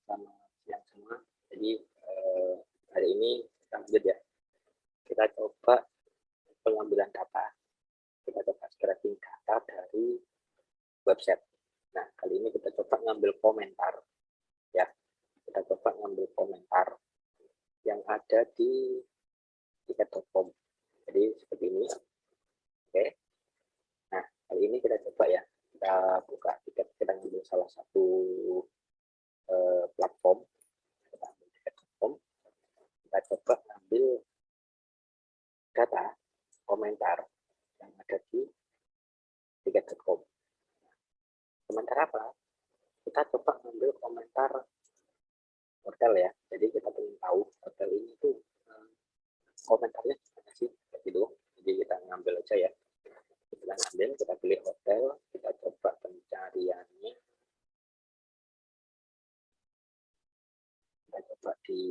Selamat siang semua. Jadi hari ini kita lanjut ya. Kita coba pengambilan data. Kita coba scraping data dari website. Nah, kali ini kita coba ngambil komentar. Ya, kita coba ngambil komentar yang ada di tiket.com. Jadi seperti ini. Oke. Nah, kali ini kita coba ya. Kita buka tiket, kita ngambil salah satu platform. Kita ambil tiket.com. Kita coba ambil data komentar yang ada di tiket.com. Komentar apa? Kita coba ambil komentar hotel ya. Jadi kita ingin tahu hotel ini tuh komentarnya gimana sih gitu. Jadi kita ngambil aja ya. Kita ngambil, kita pilih hotel, kita coba pencariannya. Kita coba di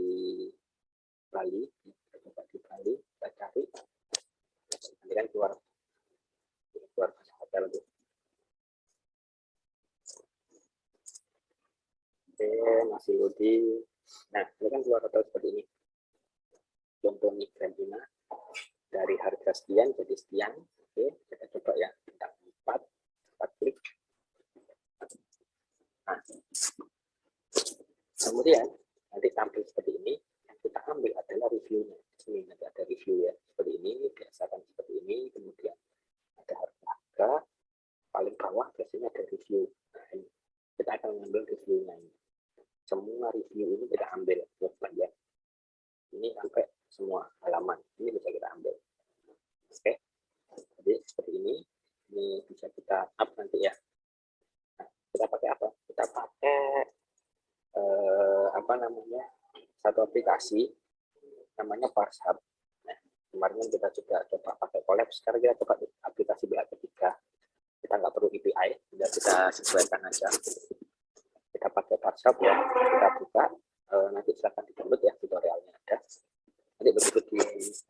Bali, kita coba di Bali, kita cari. Nanti kan keluar banyak hotel tuh. Oke, masih Ludi. Nah, ini kan keluar hotel seperti ini. Contohnya Grantina dari harga sekian jadi sekian. Oke, kita coba ya. Kita 4 klik. Nah, kemudian nanti tampil seperti ini. Yang kita ambil adalah reviewnya. Ini nanti ada review ya. Seperti ini, biasakan seperti ini. Kemudian ada harga. Paling bawah biasanya ada review. Nah, ini. Kita akan mengambil reviewnya ini. Semua review ini kita ambil ya. Ini sampai semua halaman ini bisa kita ambil. Oke, jadi seperti ini bisa kita up nanti ya. Nah, kita pakai apa? Kita pakai satu aplikasi namanya Parshub. Nah, kemarin kita juga coba pakai Collab, sekarang kita coba aplikasi BA3. Kita nggak perlu API, sudah kita sesuaikan aja. Kita pakai Parshub ya, kita buka, nanti silahkan di-download ya, tutorialnya ada. Nanti begitu di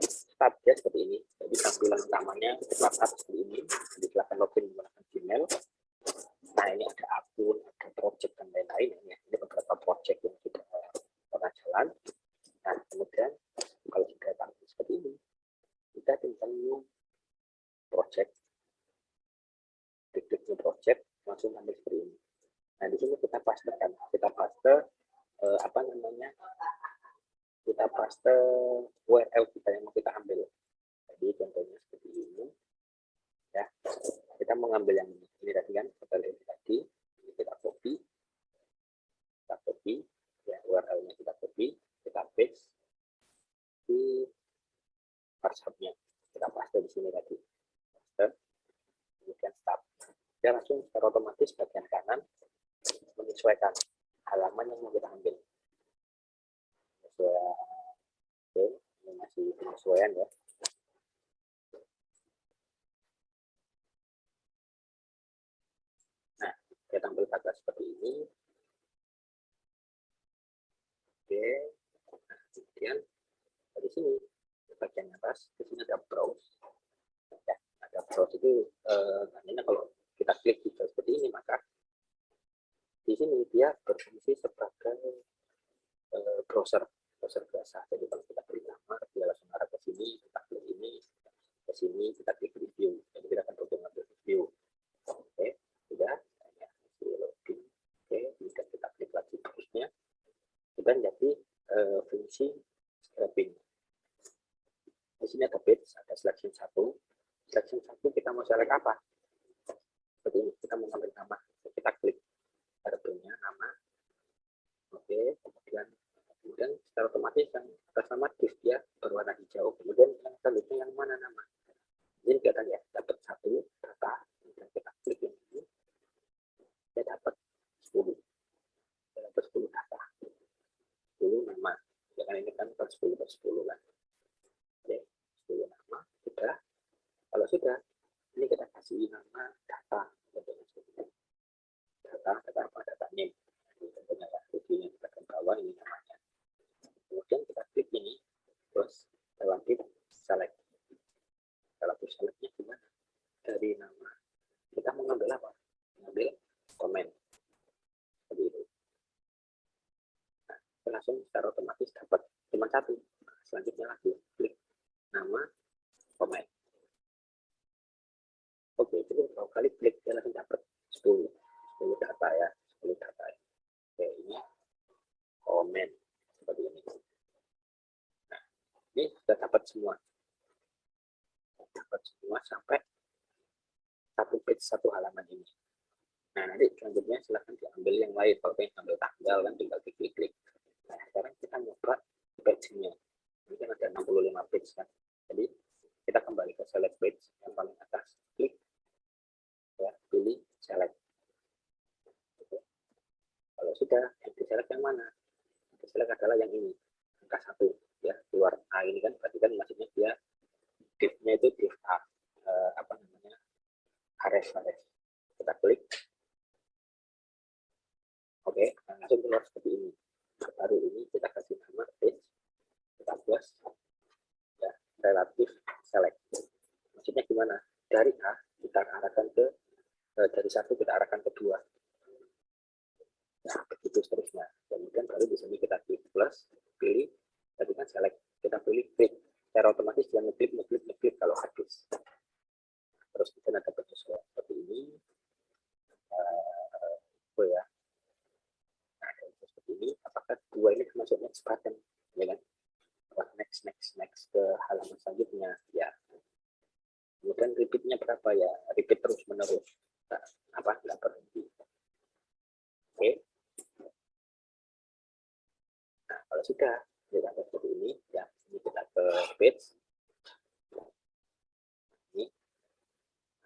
start ya seperti ini. Jadi tampilan utamanya WhatsApp seperti ini. Jadi silahkan login menggunakan Gmail. Nah, ini ada akun, ada project dan lain-lain. Ini beberapa project yang sudah pernah jalan. Nah, kemudian kalau sudah tampil seperti ini, kita tinggal new project, klik new project, langsung ambil seperti ini. Nah, di sini kita pastekan, kita paste kita paste URL kita yang mau kita ambil. Jadi contohnya seperti ini ya. Kita mengambil yang ini tadi kan, hotel ini tadi, ini kita copy ya, URL-nya kita copy, kita paste di Parshub-nya, kita paste di sini tadi, paste, kemudian start. Dia langsung secara otomatis bagian kanan menyesuaikan halaman yang mau kita ambil. Oke, ini masih penyesuaian ya. Nah, kita tampil kata seperti ini. Oke, nah, kemudian dari sini bagian atas, di sini ada browse. Ya, ada browse itu nantinya kalau kita klik juga seperti ini, maka di sini dia berfungsi sebagai browser biasa. Jadi kalau kita beri nama, dia langsung arah ke sini, kita klik ini, ke sini, kita klik review. Jadi kita akan coba ngambil review. Oke, sudah. Login. Oke, kemudian kita klik lagi terusnya. Dan jadi fungsi scraping. Di sini ada page, ada selection 1. Selection 1 kita mau select apa? Seperti ini, kita mau ambil nama. Kita klik artinya nama. Oke, kemudian secara otomatis yang atas nama div dia berwarna hijau. Kemudian yang selanjutnya yang mana nama? Ini kelihatan ya, dapat 1 data. Kemudian kita klik ini, dia dapat 10. Dia dapat 10 data. 10 nama. Ya kan ini kan per 10 kan. Oke, 10 nama. Sudah. Kalau sudah, ini kita kasih nama data. Data apa? Data name. Contohnya ya, reviewnya kita ke bawah, ini namanya. Kemudian kita klik ini, terus kita lanjut select. Kalau selectnya gimana? Dari nama kita mengambil apa? Mengambil komen. Seperti itu. langsung secara otomatis dapat cuma satu. Selanjutnya lagi klik nama komen. Oke, itu kalau kali klik dia langsung dapat 10 data ya, 10 data. Oke, ini komen seperti ini. Nah, ini sudah dapat semua. Dapat semua sampai satu page, satu halaman ini. Nah, nanti selanjutnya silahkan diambil yang lain. Kalau pengen ambil tanggal kan tinggal diklik-klik. Nah, sekarang kita nyoba page-nya. Ini kan ada 65 page kan. Jadi kita kembali ke select page yang paling atas. Klik. Ya, pilih select. Oke. Kalau sudah, yang di-select yang mana? Yang di-select adalah yang ini. Angka 1. Ya, keluar A ini kan. Berarti kan maksudnya dia div-nya itu div A. Apa namanya? Ares. Kita klik. Oke, langsung keluar seperti ini. Baru ini kita kasih nama page, kita buat ya, relatif select. Maksudnya gimana? Dari A kita arahkan ke dari 1 kita arahkan ke 2. Nah, begitu seterusnya. Kemudian baru di sini kita klik plus, pilih, tadi kan select, kita pilih klik. Secara otomatis dia ngeklik kalau habis. Terus kita ada penyesuaian seperti ini. Ya. Nah, seperti ini, apakah 2 ini termasuk next button? Ya kan? Next ke halaman selanjutnya. Ya. Kemudian repeatnya berapa ya? Repeat terus menerus. Nah, nggak berhenti. Oke. Nah, kalau sudah kita seperti ini, ya ini kita ke page. Ini,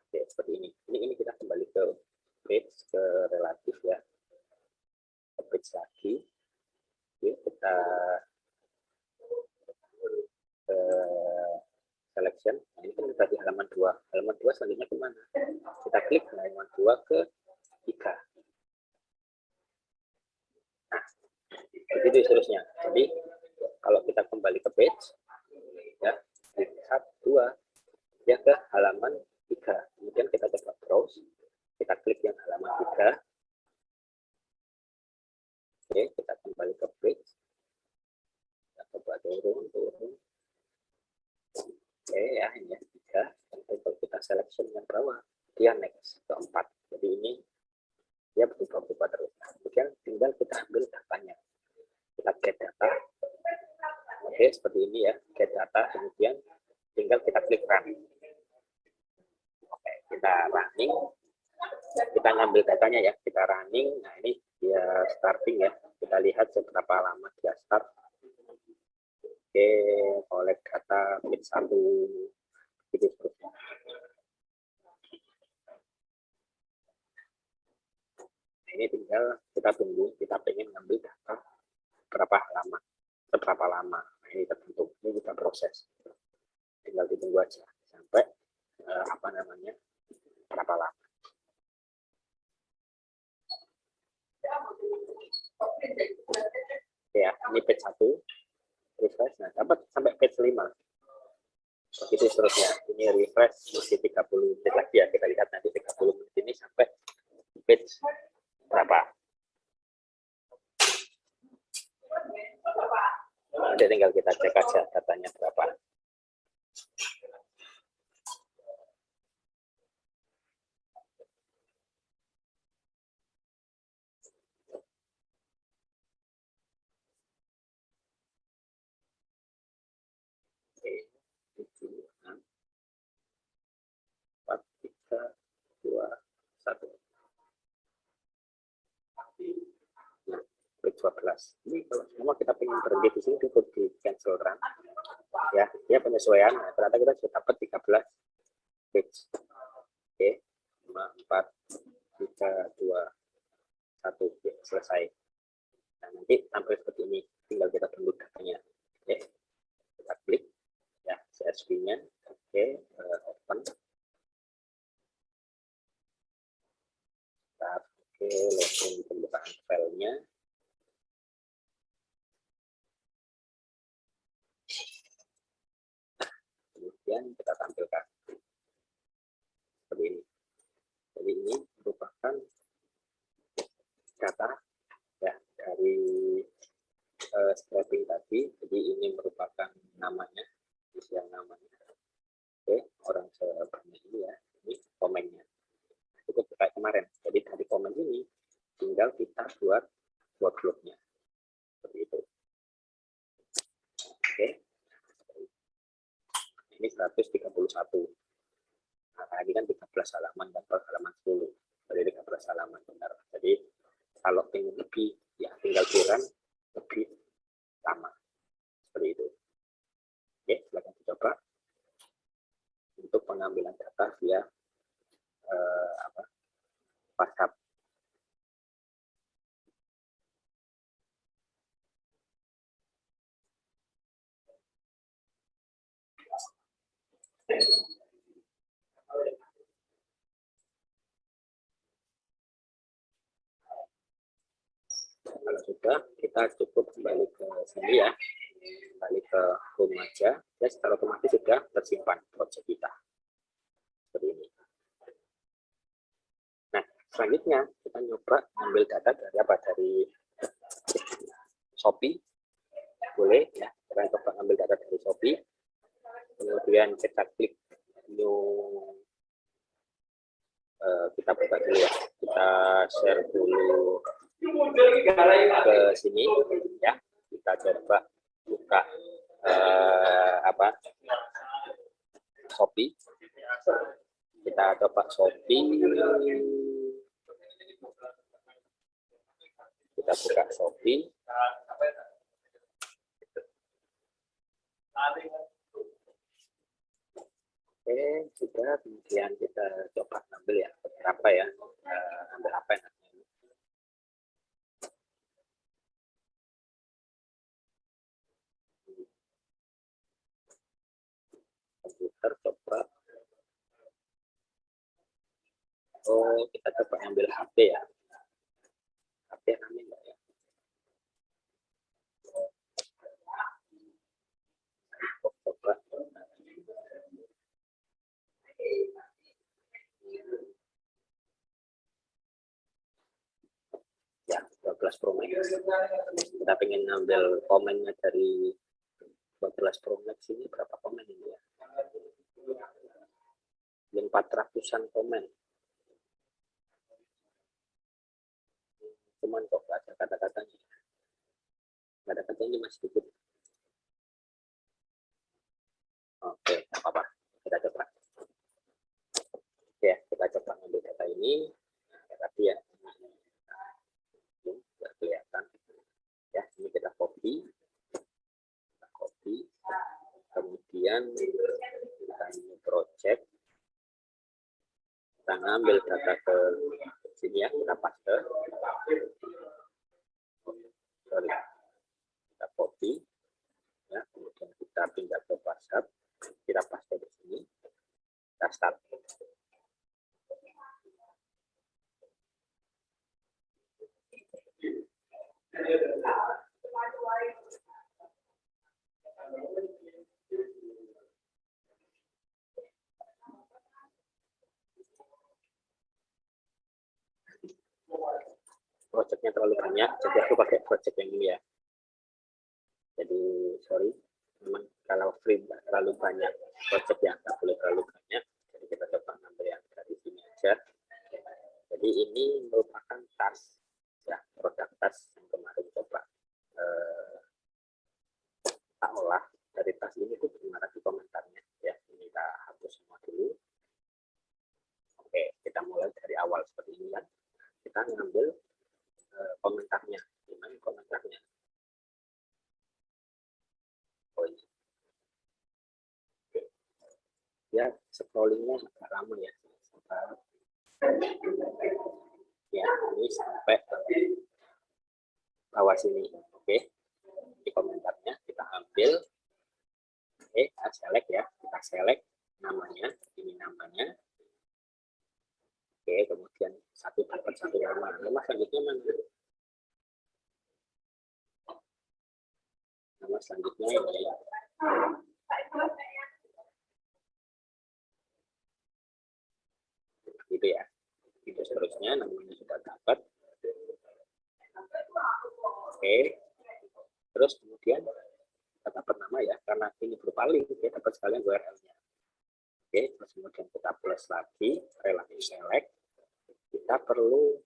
oke, seperti ini. Ini kita kembali ke page, ke relatif ya. Ke page lagi. Oke, kita ke selection. Nah, ini kan kita di halaman 2. Halaman 2 selanjutnya kemana? Kita klik halaman 2 ke 3. Nah, begitu seterusnya. Jadi, kalau kita kembali ke page, ya, klik 1, 2, ya ke halaman 3. Kemudian kita coba browse. Kita klik yang halaman 3. Oke, kita kembali ke page. Kita coba turun. Oke, ya, ini ya, 3. Kalau kita selection yang bawah, dia next ke 4. Jadi ini dia berubah-ubah terus. Nah, kemudian tinggal kita ambil datanya. Kita get data. Oke, seperti ini ya, get data. Kemudian tinggal kita klik run. Oke, kita running. Kita ngambil datanya ya, kita running. Nah, ini dia starting ya. Kita lihat seberapa lama dia start. Oke, collect data page 1. Gitu seterusnya. Ini tinggal kita tunggu, kita pengen ngambil data seberapa lama. Nah, ini tergantung, ini kita proses. Tinggal ditunggu aja sampai berapa lama. Ya, ini page 1. Refresh, nah dapat sampai page 5. Begitu seterusnya. Ini refresh masih 30 menit lagi ya. Kita lihat nanti 30 menit ini sampai page berapa. Nanti tinggal kita cek aja datanya berapa. Oke, 7, 6, 4, 3, 2, 1. Nah, 12. Ini kalau semua kita pengen berhenti di sini cukup di cancel run. Ya, dia penyesuaian. Nah, ternyata kita sudah dapat 13 page. Oke, 5, 4, 3, 2, 1. Oke, selesai. Nah, nanti tampil seperti ini. Tinggal kita tunggu datanya. Oke, kita klik ya CSV-nya. Oke, open. Oke, login pembukaan filenya. Kemudian kita tampilkan seperti ini. Jadi ini merupakan data ya dari scraping tadi, jadi ini merupakan namanya, isian namanya. Oke, orang sebanyak ini ya, ini komennya. Cukup kayak kemarin. Jadi dari komen ini tinggal kita buat workload-nya. Seperti itu. Oke. Ini 131. Nah, tadi kan 13 halaman dan halaman 10. Jadi 13 halaman benar. Jadi kalau ingin lebih, ya tinggal kurang lebih lama. Seperti itu. Oke, silakan dicoba untuk pengambilan data via WhatsApp. Kalau sudah, kita cukup kembali ke sini ya, kembali ke home aja, ya secara otomatis sudah tersimpan project kita. Seperti ini. Nah, selanjutnya kita nyoba ambil data dari apa? Dari Shopee. Boleh ya, kita coba ambil data dari Shopee. Kemudian kita klik new, kita buka dulu ya, kita share dulu ke sini ya, kita coba buka Shopee, kita coba Shopee, kita buka Shopee. Oke, sudah, kemudian kita coba ambil ya, berapa ya, ambil apa yang komputer, coba. Oh, kita coba ambil HP ya. HP rame enggak ya? Coba. Ya, 12 Pro Max. Kita pengen ngambil komennya dari 12 Pro Max ini, berapa komen ini ya? 400-an komen. Cuman kok ada kata-katanya. Kata-katanya masih sedikit. Oke, nggak apa-apa. Kita coba. Oke, kita coba ambil data ini. Nah, tadi ya, nggak kelihatan. Ya, ini kita copy. Kemudian kita ini project. Kita ngambil data ke sini ya, kita paste. Sorry, kita copy. Ya, kemudian kita pindah ke WhatsApp. Kita paste di sini. Kita start. Projectnya terlalu banyak, jadi aku pakai project yang ini ya. Jadi sorry, memang kalau free terlalu banyak project yang nggak boleh terlalu banyak. Jadi kita coba ngambil yang dari sini aja. Jadi ini merupakan tas ya, produk tas yang kemarin coba tak olah. Dari tas ini tuh gimana di komentarnya ya. Ini kita hapus semua dulu. Oke, kita mulai dari awal seperti ini kan. Kita ngambil komentarnya. Gimana komentarnya? Oh ini. Oke. Ya, scrollingnya agak lama ya. Ya, ini sampai bawah sini. Oke. Di komentarnya kita ambil. Oke, kita select ya. Kita select namanya. Ini namanya. Oke, kemudian dapat satu nama. Nama selanjutnya mana? Nama selanjutnya ini. Gitu ya. Itu seterusnya namanya sudah dapat. Oke. Terus kemudian kita dapat nama ya, karena ini berupa link, kita dapat sekalian URL-nya. Oke, terus kemudian kita plus lagi relative select, kita perlu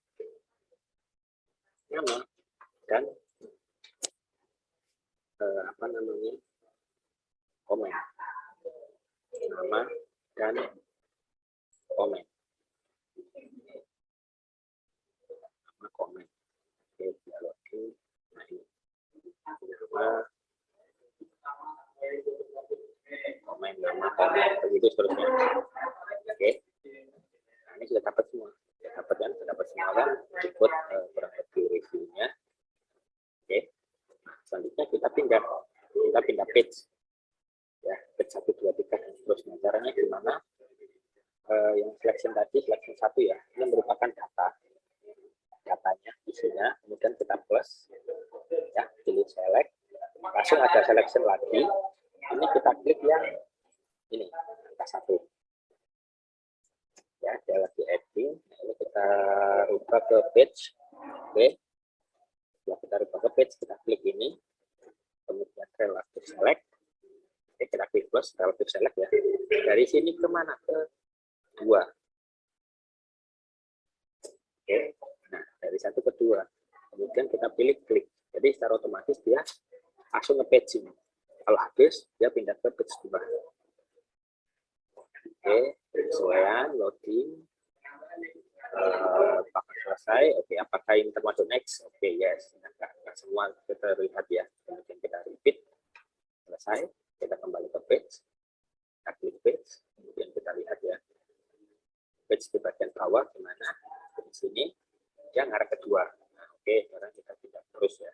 nama dan apa namanya, komen, nama dan komen, nama komen. Oke, dialogin, nah ini nama, komen, nama, komen, begitu seterusnya. Oke, nah ini sudah dapat semua, dapat kan, sudah dapat semua kan, ikut kurang lebih reviewnya. Oke, selanjutnya kita pindah page ya, page 1, 2, 3 dan seterusnya. Caranya gimana? Yang selection tadi, selection 1 ya, ini merupakan datanya, isinya, kemudian kita plus ya, pilih select, langsung ada selection lagi. Ini kita klik yang ini, angka 1 ya, dia lagi editing. Ini kita rubah ke page. Oke, setelah kita rubah ke page, kita klik ini, kemudian relative select. Oke, kita klik plus relative select ya. Dari sini kemana? Ke 2. Oke, nah dari 1 ke 2. Kemudian kita pilih klik. Jadi secara otomatis dia langsung ke page ini. Kalau habis, dia pindah ke page 2. Oke, penyesuaian, loading, apakah selesai? Oke, apakah ini termasuk next? Oke, yes. Nah, semua kita lihat ya. Kemudian kita repeat, selesai. Kita kembali ke page, kita klik page, kemudian kita lihat ya. Page di bagian bawah gimana? Di sini dia ngarah ke 2. Nah, oke, sekarang kita tidak terus ya.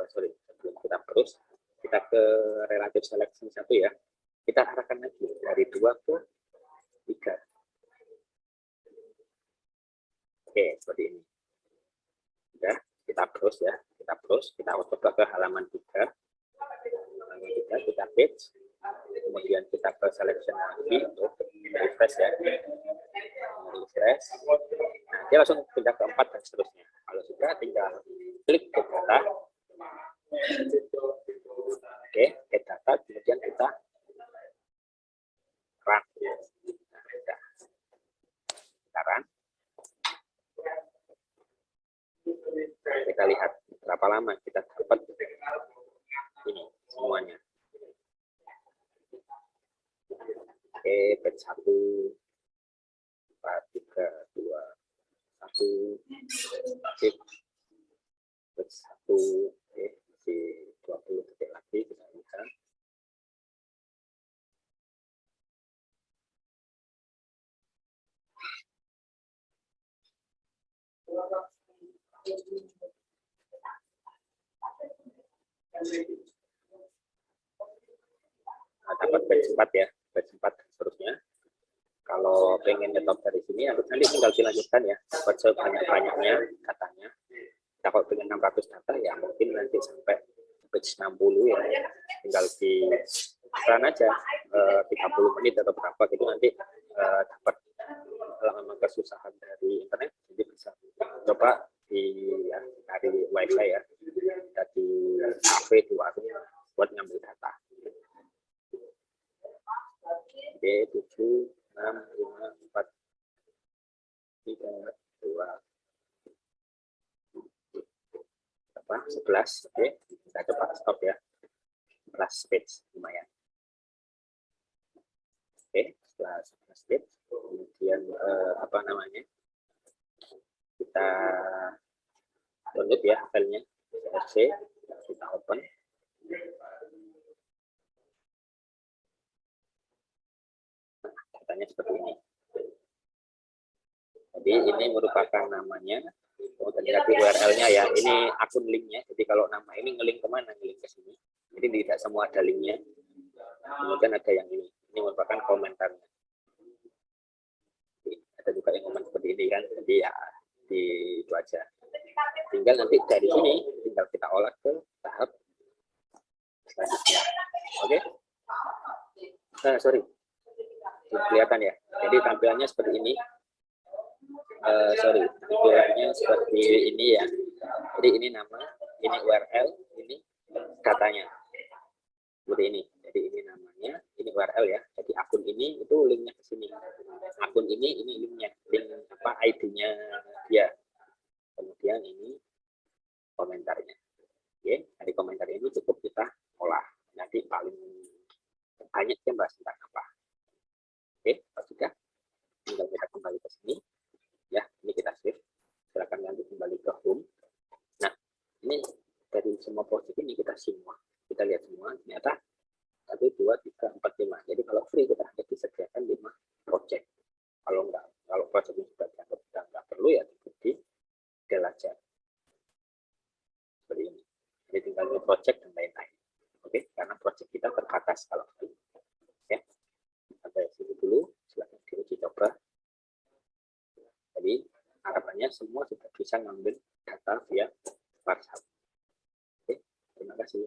Sebelum kita terus, kita ke relative selection 1 ya. Kita arahkan lagi dari 2 ke 3. Oke, seperti ini. Sudah, kita terus ya. Kita coba ke halaman 3. Kita page, kemudian kita ke selection lagi untuk refresh ya. Refresh. Nah, dia langsung pindah ke 4 dan seterusnya. Kalau sudah, tinggal klik ke data. Oke, ke data, kemudian kita run. Kita run. Kita lihat berapa lama kita dapat ini semuanya. Oke, page 1, 4, 3, 2, 1, cek, page 1, masih 20 detik lagi, kita lihat. Nah, dapat page 4 ya, page 4 dan seterusnya. Kalau pengen nyetop dari sini, nanti tinggal dilanjutkan ya, dapat sebanyak-banyaknya datanya. Nah, kalau pengen 600 data ya mungkin nanti sampai page 60 ya, tinggal di run aja 30 menit atau berapa gitu, nanti dapat. Kalau memang kesusahan dari internet, jadi bisa coba dari wifi ya, dari cafe di warung buat ngambil data. Oke, 7, 6, 5, 4, 3, 2, 11. Oke, kita coba stop ya. 11 page, lumayan. Oke, setelah 11 page, kemudian apa namanya, kita download ya filenya, CSV, kita open. Datanya seperti ini. Jadi ini merupakan namanya, kemudian tadi URL-nya ya, ini akun linknya. Jadi kalau nama ini ngelink kemana? Ngelink ke sini. Jadi tidak semua ada linknya. Kemudian ada yang ini merupakan komentarnya. Jadi, ada juga yang komen seperti ini kan. Jadi ya itu aja. Tinggal nanti dari sini tinggal kita olah ke tahap selanjutnya. Oke? Sorry. Kelihatan ya. Jadi tampilannya seperti ini. Tampilannya seperti ini ya. Jadi ini nama, ini URL, ini datanya. kemudian ini komentarnya. Oke, dari komentar ini cukup kita olah. Nanti paling banyak yang bahas tentang apa. Oke, kalau sudah, tinggal kita kembali ke sini. Ya, ini kita save. Silakan lanjut kembali ke home. Nah, ini dari semua project ini kita semua. Kita lihat semua, ternyata 1, 2, 3, 4, 5. Jadi kalau free kita hanya disediakan 5 project. Kalau enggak, kalau project ini sudah dianggap sudah enggak perlu ya di del aja. Seperti ini. Jadi tinggal new project dan lain-lain. Oke, karena project kita terbatas kalau free. Ya, sampai sini dulu. Silakan diuji coba. Jadi harapannya semua sudah bisa ngambil data via WhatsApp. Oke, terima kasih.